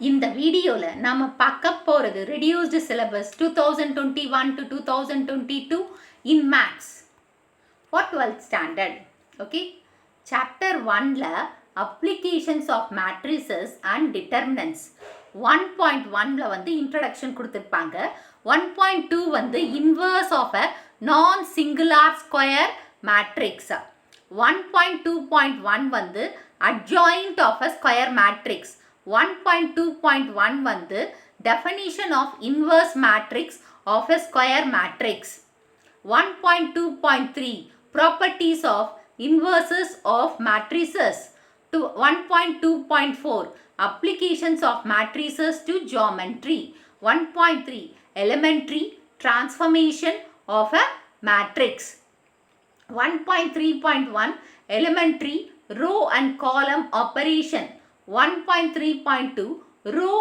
இந்த வீடியோவில் நம்ம பார்க்க போகிறது reduced syllabus 2021 to 2022 in maths for 12th standard. Okay, chapter 1ல applications of matrices and determinants 1.1ல வந்து introduction கொடுத்திருப்பாங்க. 1.2 வந்து inverse of a non-singular square matrix. 1.2.1 வந்து adjoint of a square matrix. 1.2.1 வந்து definition of inverse matrix of a square matrix. 1.2.3 properties of inverses of matrices. 1.2.4 applications of matrices to geometry. 1.3 elementary transformation of a matrix. 1.3.1 elementary row and column operation. 1.3.2 row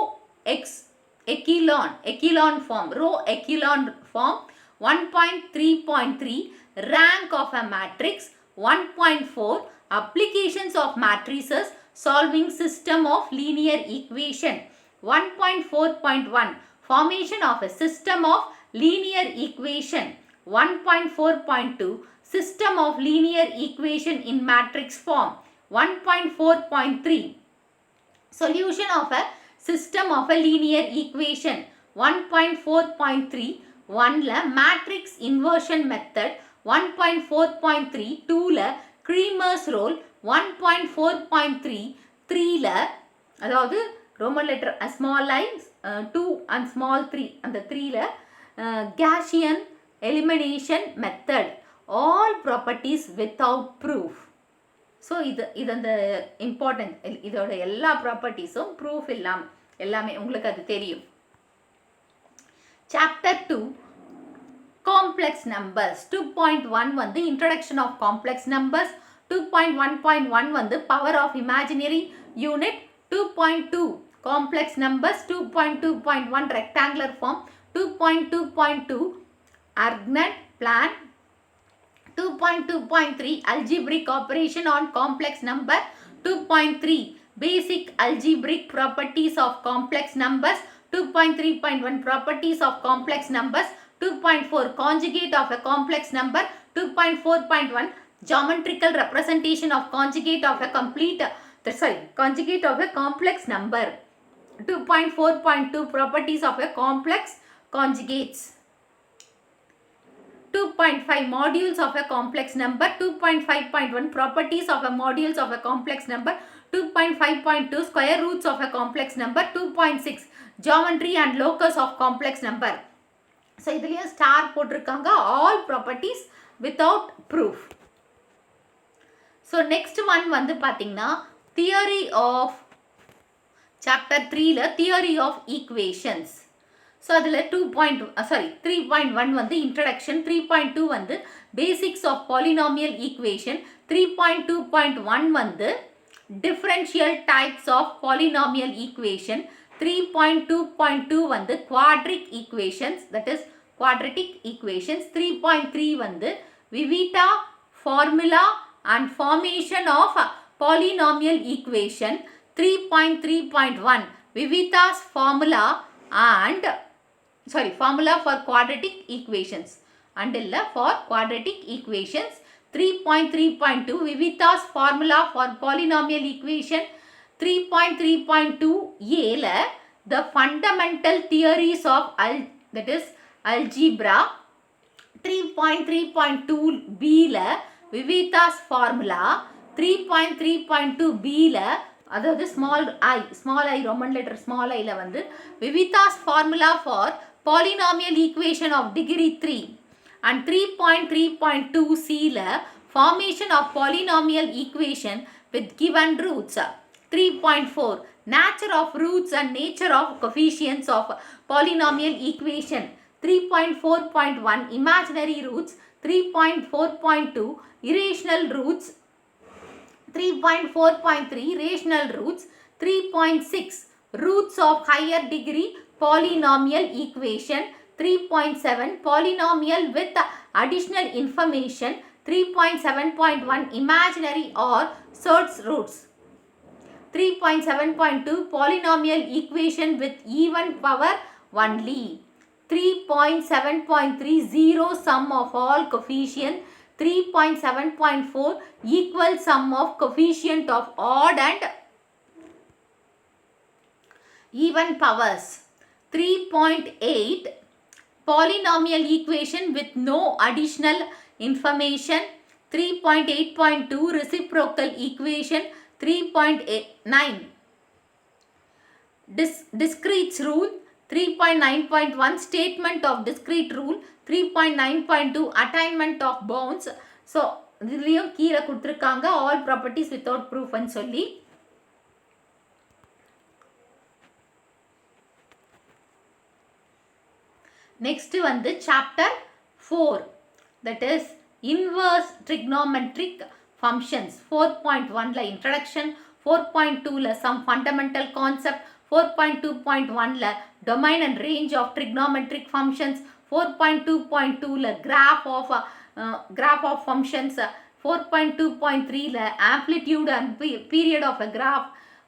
echelon form, row echelon form. 1.3.3 rank of a matrix. 1.4 applications of matrices solving system of linear equation. 1.4.1 formation of a system of linear equation. 1.4.2 system of linear equation in matrix form. 1.4.3 solution of a system of a linear equation. 1.4.3 1ல matrix inversion method. 1.4.3 2ல Cramer's rule. 1.4.3 3ல அதாவது Roman letter small I 2 and small 3 அந்த 3ல Gaussian elimination method. All properties without proof. So இது அந்த important இதோட எல்லா ப்ராப்பர்ட்டிஸும் proof எல்லாமே உங்களுக்கு அது தெரியும். Chapter 2 complex numbers. 2.1 வந்து இன்ட்ரடக்ஷன் ஆஃப் காம்ப்ளெக்ஸ் நம்பர்ஸ். 2.1.1 வந்து power of imaginary unit. 2.2 complex numbers. 2.2.1 rectangular form. 2.2.2 argnet plan. 2.2.3 algebraic operation on complex number. 2.3 basic algebraic properties of complex numbers. 2.3.1 properties of complex numbers. 2.4 conjugate of a complex number. 2.4.1 geometrical representation of conjugate of a conjugate of a complex number. 2.4.2 properties of a complex conjugates. 2.5 modules of a complex number. 2.5.1 properties of a modules of a complex number. 2.5.2 square roots of a complex number. 2.6 geometry and locus of complex number. So இதுலயும் star போட்டிருக்காங்க. all properties without proof. So next one வந்து பாத்தீங்கன்னா theory of chapter 3ல theory of equations. So அதில் 3.1 வந்து introduction. 3.2 வந்து basics of polynomial equation. 3.2.1 வந்து differential types of polynomial equation. 3.2.2 வந்து quadratic equations, that is quadratic equations. 3.3 வந்து Vivita formula and formation of polynomial equation. 3.3.1 Vivita's formula and formula for quadratic equations and for quadratic equations. 3.3.2 Vivita's formula for polynomial equation. 3.3.2 A the fundamental theories of that is algebra. 3.3.2 B Vivita's formula. 3.3.2 B அதாவது small I Roman letter small I வந்து Vivita's formula for polynomial equation of degree 3 and 3.3.2 C formation of polynomial equation with given roots. 3.4 nature of roots and nature of coefficients of polynomial equation. 3.4.1 imaginary roots. 3.4.2 irrational roots. 3.4.3 rational roots. 3.6 roots of higher degree polynomial equation. 3.7 polynomial with additional information. 3.7.1 imaginary or search roots. 3.7.2 polynomial equation with even power only. 3.7.3 zero sum of all coefficient. 3.7.4 equal sum of coefficient of odd and even powers. 3.8 polynomial equation with no additional information. 3.8.2 reciprocal equation. 3.9 discrete rule. 3.9.1 statement of discrete rule. 3.9.2 attainment of bounds. So இதுலயும் கீழே கொடுத்திருக்காங்க all properties without proof ன்னு சொல்லி. Next வந்து chapter 4, that is inverse trigonometric functions. 4.1 la introduction, 4.2 la some fundamental concept, 4.2.1 la domain and range of trigonometric functions, 4.2.2 la graph of functions, 4.2.3 la amplitude and period of a graph,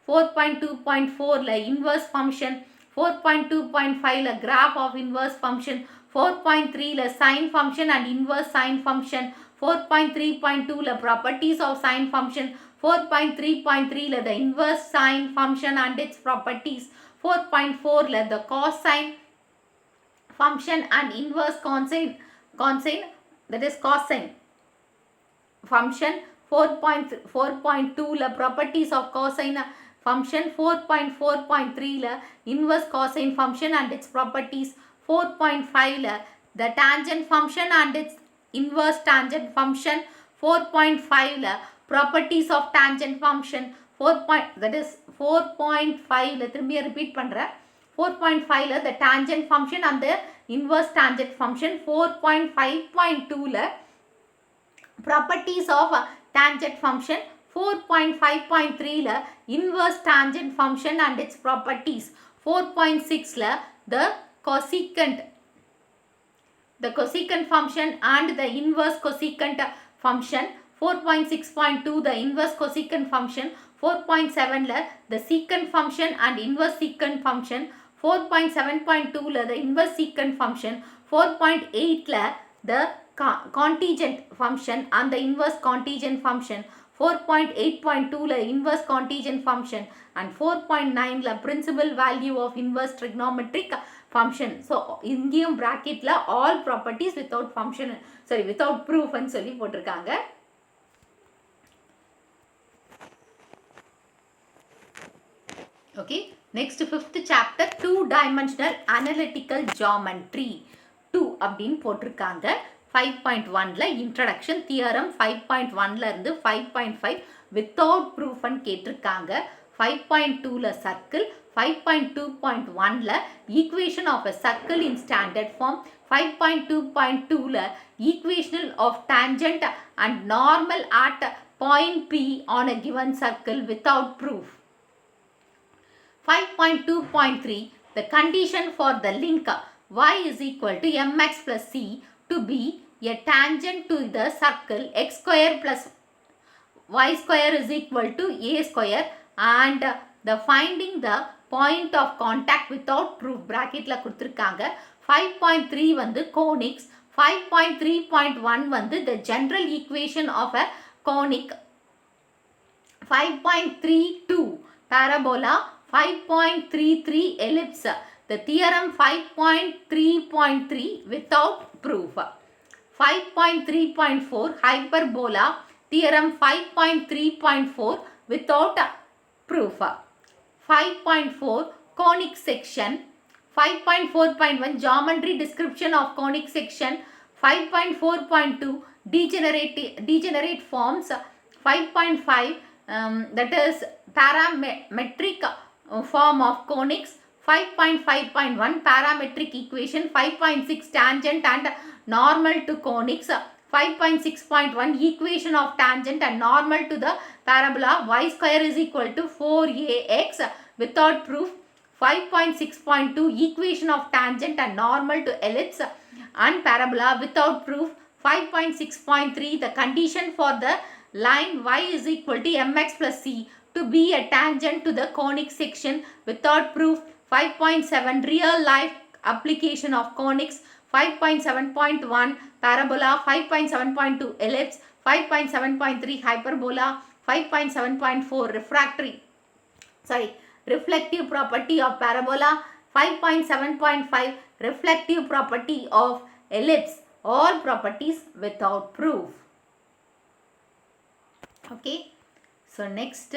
4.2.4 la inverse function, 4.2.5 la graph of inverse function, 4.3 la sine function and inverse sine function, 4.3.2 la properties of sine function, 4.3.3 la the inverse sine function and its properties, 4.4 la the cosine function and inverse cosine that is cosine function, 4.2 la properties of cosine function, 4.4.3 la inverse cosine function and its properties, 4.5 la the tangent function and its inverse tangent function, 4.5 la properties of tangent function, 4.5 la திரும்பி repeat பண்றேன், 4.5 la the tangent function and the inverse tangent function, 4.5.2 la properties of tangent function, 4.5.3 la inverse tangent function and its properties, 4.6 la the cosecant function and the inverse cosecant function, 4.6.2 the inverse cosecant function, 4.7 la the secant function and inverse secant function, 4.7.2 la the inverse secant function, 4.8 la the contingent function and the inverse contingent function, 4.8.2 la inverse contingent function and 4.9 la principal value of inverse trigonometric function. So இங்கேயும் bracketல all properties without function without proof ன்னு சொல்லி போட்டிருக்காங்க. Okay, next fifth chapter 2-dimensional analytical geometry 2 அப்படின்னு போட்டிருக்காங்க. 5.1 ல introduction theorem, 5.1 ல இருந்து 5.5 without proof ன்னு கேட்டிருக்காங்க. 5.2 ல circle, 5.2.1 ல equation of a circle in standard form, 5.2.2 ல equation of tangent and normal at point P on a given circle without proof. 5.2.3 the condition for the link y is equal to mx plus c to be a tangent to the circle x square plus y square is equal to a square and the finding the point of contact without proof bracket la கொடுத்திருக்காங்க. 5.3 வந்து conics, 5.3.1 வந்து the general equation of a conic, 5.32 parabola, 5.33 ellipse. The theorem 5.3.3 without proof. 5.3.4 hyperbola, theorem 5.3.4 without proof. 5.4 conic section, 5.4.1 geometry description of conic section, 5.4.2 degenerate forms, 5.5 that is parametric form of conics, 5.5.1 parametric equation, 5.6 tangent and normal to conics, 5.6.1 equation of tangent and normal to the parabola y square is equal to 4ax without proof, 5.6.2 equation of tangent and normal to ellipse and parabola without proof, 5.6.3 the condition for the line y is equal to mx plus c to be a tangent to the conic section without proof. 5.7 real life application of conics. 5.7.1 parabola. 5.7.2 ellipse. 5.7.3 hyperbola. 5.7.4 reflective property of parabola. 5.7.5 reflective property of ellipse. All properties without proof. Okay. So next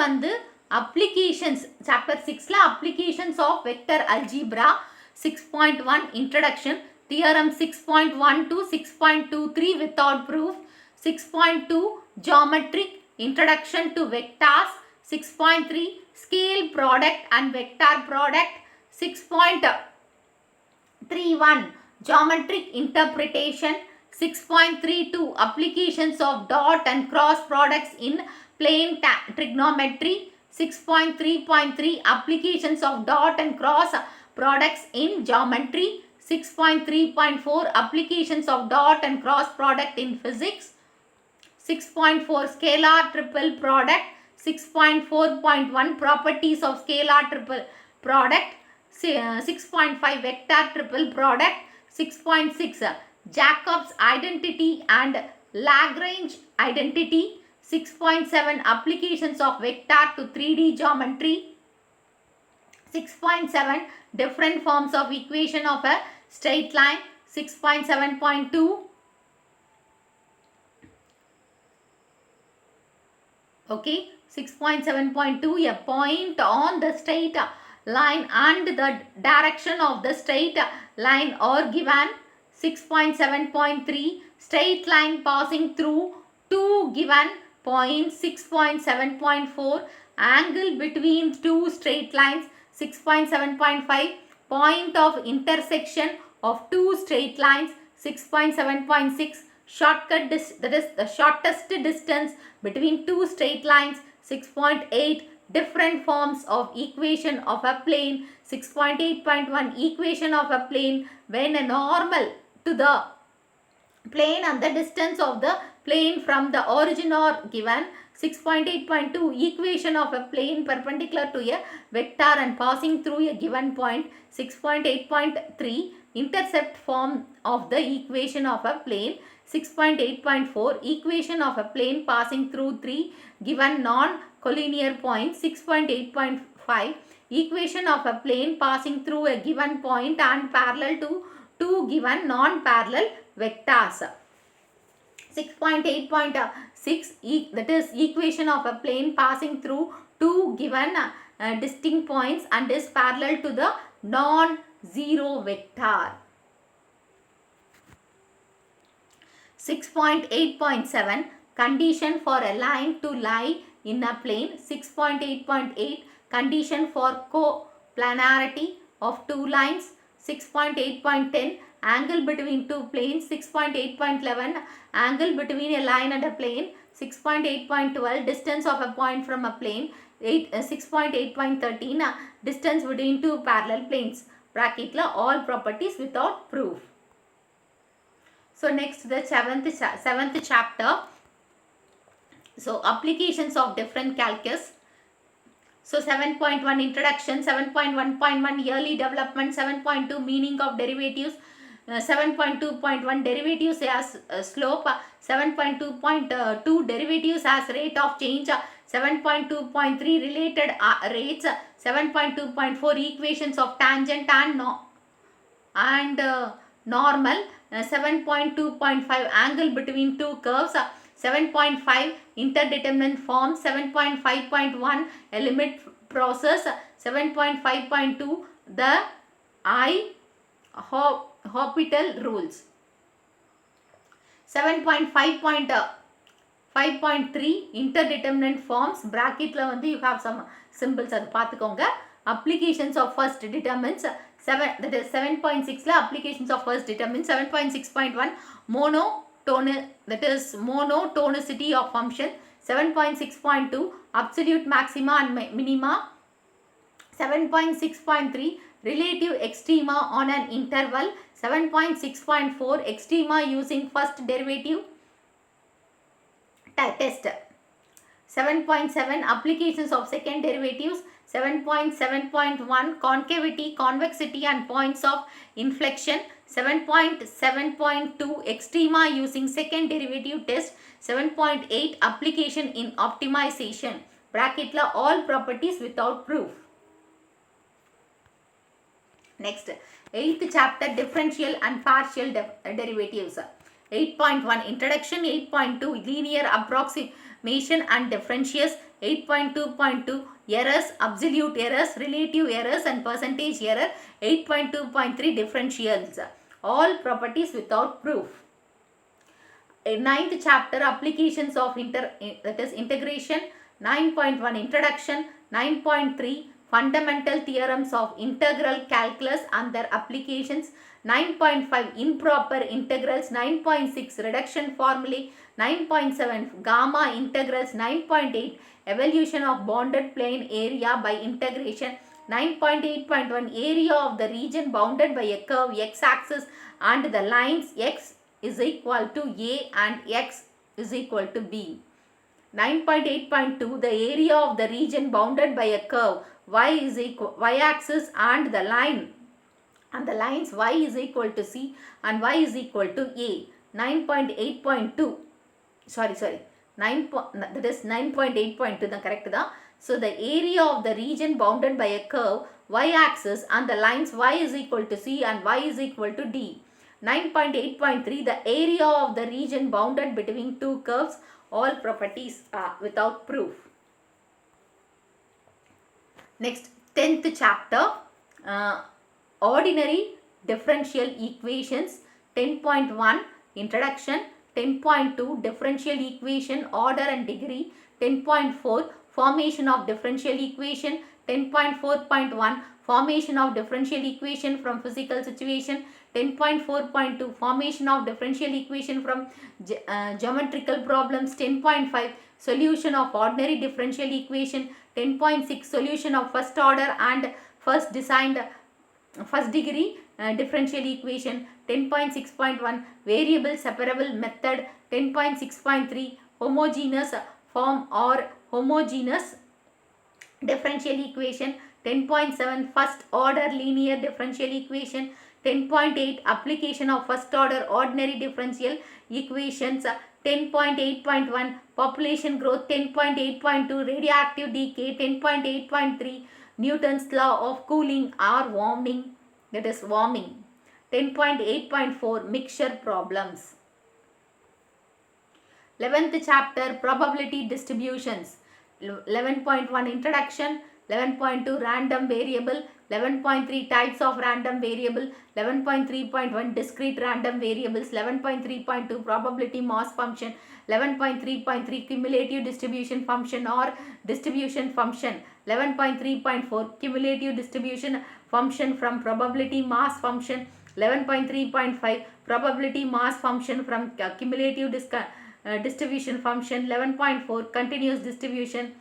வந்து applications chapter 6 la applications of vector algebra. 6.1 introduction. Theorem 6.1 to 6.23 without proof. 6.2 geometric introduction to vectors. 6.3 scale product and vector product. 6.31 geometric interpretation. 6.32 applications of dot and cross products in plane trigonometry. 6.3.3 applications of dot and cross products in geometry. 6.3.4 applications of dot and cross product in physics. 6.4 scalar triple product. 6.4.1 properties of scalar triple product. 6.5 vector triple product. 6.6 Jacob's identity and Lagrange identity. 6.7 applications of vector to 3D geometry. 6.7 different forms of equation of a straight line. 6.7.2 okay, 6.7.2 a point on the straight line and the direction of the straight line are given. 6.7.3 straight line passing through two given points. 6.7.4 angle between two straight lines. 6.7.5 point of intersection of two straight lines. 6.7.6 shortcut that is the shortest distance between two straight lines. 6.8 different forms of equation of a plane. 6.8.1 equation of a plane when a normal to the plane and the distance of the plane from the origin are given. 6.8.2 equation of a plane perpendicular to a vector and passing through a given point. 6.8.3 intercept form of the equation of a plane. 6.8.4 equation of a plane passing through three given non-collinear points. 6.8.5 equation of a plane passing through a given point and parallel to two given non-parallel vectors. 6.8.6 that is equation of a plane passing through two given distinct points and is parallel to the non-zero vector. 6.8.7 condition for a line to lie in a plane. 6.8.8 condition for coplanarity of two lines. 6.8.10 angle between two planes. 6.8.11 angle between a line and a plane. 6.8.12 distance of a point from a plane. 6.8.13 distance between two parallel planes. Bracket la all properties without proof. So next the seventh chapter. So applications of different calculus. So 7.1 introduction, 7.1.1 yearly development, 7.2 meaning of derivatives, 7.2.1 derivatives as slope, 7.2.2 derivatives as rate of change, 7.2.3 related rates, 7.2.4 equations of tangent and normal, 7.2.5 angle between two curves, 7.5 interdeterminant forms, 7.5.1 a limit process, 7.5.2 the hospital rules, 7.5.3 interdeterminant forms. Bracket la vandu you have some symbols adu paathukonga. Applications of first determinants, that is 7.6 la applications of first determinants. 7.6.1 monotonicity of function. 7.6.2 absolute maxima and minima. 7.6.3 relative extrema on an interval. 7.6.4 extrema using first derivative. test. 7.7 applications of second derivatives. 7.7.1 concavity, convexity and points of inflection. 7.7.2 extrema using second derivative test. 7.8 application in optimization. Bracket la all properties without proof. Next, 8th chapter differential and partial derivatives. 8.1 introduction. 8.2 linear approximation and differentials. 8.2.2 errors, absolute errors, relative errors and percentage error. 8.2.3 differentials. All properties without proof. 9th chapter applications of integration. 9.1 introduction. 9.3 fundamental theorems of integral calculus and their applications. 9.5 improper integrals. 9.6 reduction formulae. 9.7 gamma integrals. 9.8 evolution of bounded plane area by integration. 9.8.1 area of the region bounded by a curve x-axis and the lines x is equal to a and x is equal to b. 9.8.2 the area of the region bounded by a curve y-axis and the line and the lines y is equal to c and y is equal to a. 9.8.2 that is 9.8.2 the correct da. So the area of the region bounded by a curve y-axis and the lines y is equal to c and y is equal to d. 9.8.3 the area of the region bounded between two curves. All properties are without proof. Next, 10th chapter ordinary differential equations. 10.1 introduction. 10.2 differential equation order and degree. 10.4 formation of differential equation. 10.4.1 formation of differential equation from physical situation. 10.4.2 formation of differential equation from geometrical problems. 10.5 solution of ordinary differential equation. 10.6 solution of first order and first degree differential equation. 10.6.1 variable separable method. 10.6.3 homogeneous form or homogeneous differential equation. 10.7 first order linear differential equation. 10.8 application of first order ordinary differential equations. 10.8.1 population growth. 10.8.2 radioactive decay. 10.8.3 Newton's law of cooling or warming, that is warming. 10.8.4 mixture problems. 11th chapter probability distributions. 11.1 introduction. 11.2 random variable. 11.3 types of random variable. 11.3.1 discrete random variables. 11.3.2 probability mass function. 11.3.3 cumulative distribution function or distribution function. 11.3.4 cumulative distribution function from probability mass function. 11.3.5 probability mass function from cumulative distribution function. 11.4 continuous distribution.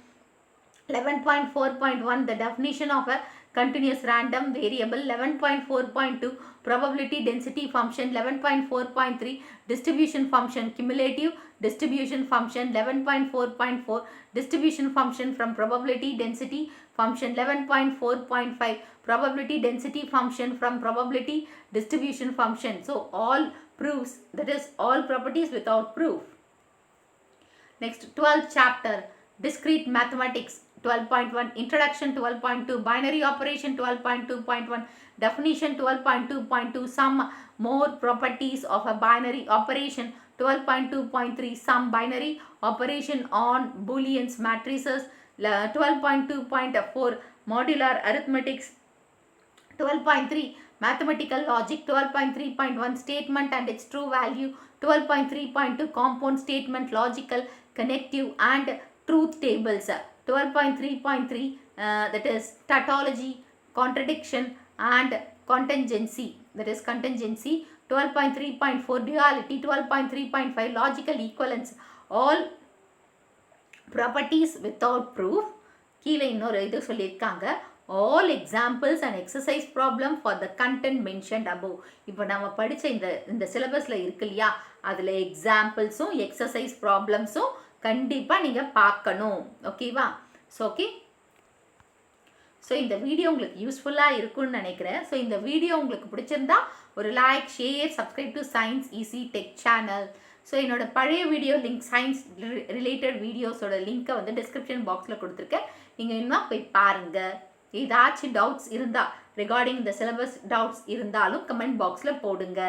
11.4.1 the definition of a continuous random variable. 11.4.2 probability density function. 11.4.3 distribution function cumulative distribution function. 11.4.4 distribution function from probability density function. 11.4.5 probability density function from probability distribution function. So all proofs, that is all properties without proof. Next, 12th chapter discrete mathematics. 12.1 introduction. 12.2 binary operation. 12.2.1 definition. 12.2.2 some more properties of a binary operation. 12.2.3 some binary operation on booleans matrices. 12.2.4 modular arithmetics. 12.3 mathematical logic. 12.3.1 statement and its true value. 12.3.2 compound statement, logical, connective and truth tables. 12.3.3 that is tautology, contradiction and contingency, that is contingency. 12.3.4 duality. 12.3.5 logical equivalence. All properties without proof. கீழே இன்னொரு இது சொல்லியிருக்காங்க, all examples and exercise problem for the content mentioned above. இப்போ நம்ம படித்த இந்த சிலபஸில் இருக்கு இல்லையா, அதில் எக்ஸாம்பிள்ஸும் எக்ஸசைஸ் ப்ராப்ளம்ஸும் கண்டிப்பாக நீங்கள் பார்க்கணும். ஓகேவா? ஓகே. ஸோ இந்த வீடியோ உங்களுக்கு யூஸ்ஃபுல்லாக இருக்கும்னு நினைக்கிறேன். ஸோ இந்த வீடியோ உங்களுக்கு பிடிச்சிருந்தா ஒரு like, share, subscribe to science easy tech channel. So என்னோட பழைய வீடியோ லிங்க், சயின்ஸ் ரிலேட்டட் வீடியோஸோட லிங்க்கை வந்து டிஸ்கிரிப்ஷன் பாக்ஸில் கொடுத்துருக்கேன். நீங்கள் இன்னும் போய் பாருங்கள். ஏதாச்சும் டவுட்ஸ் இருந்தால் ரிகார்டிங் இந்த சிலபஸ் டவுட்ஸ் இருந்தாலும் கமெண்ட் பாக்ஸில் போடுங்க.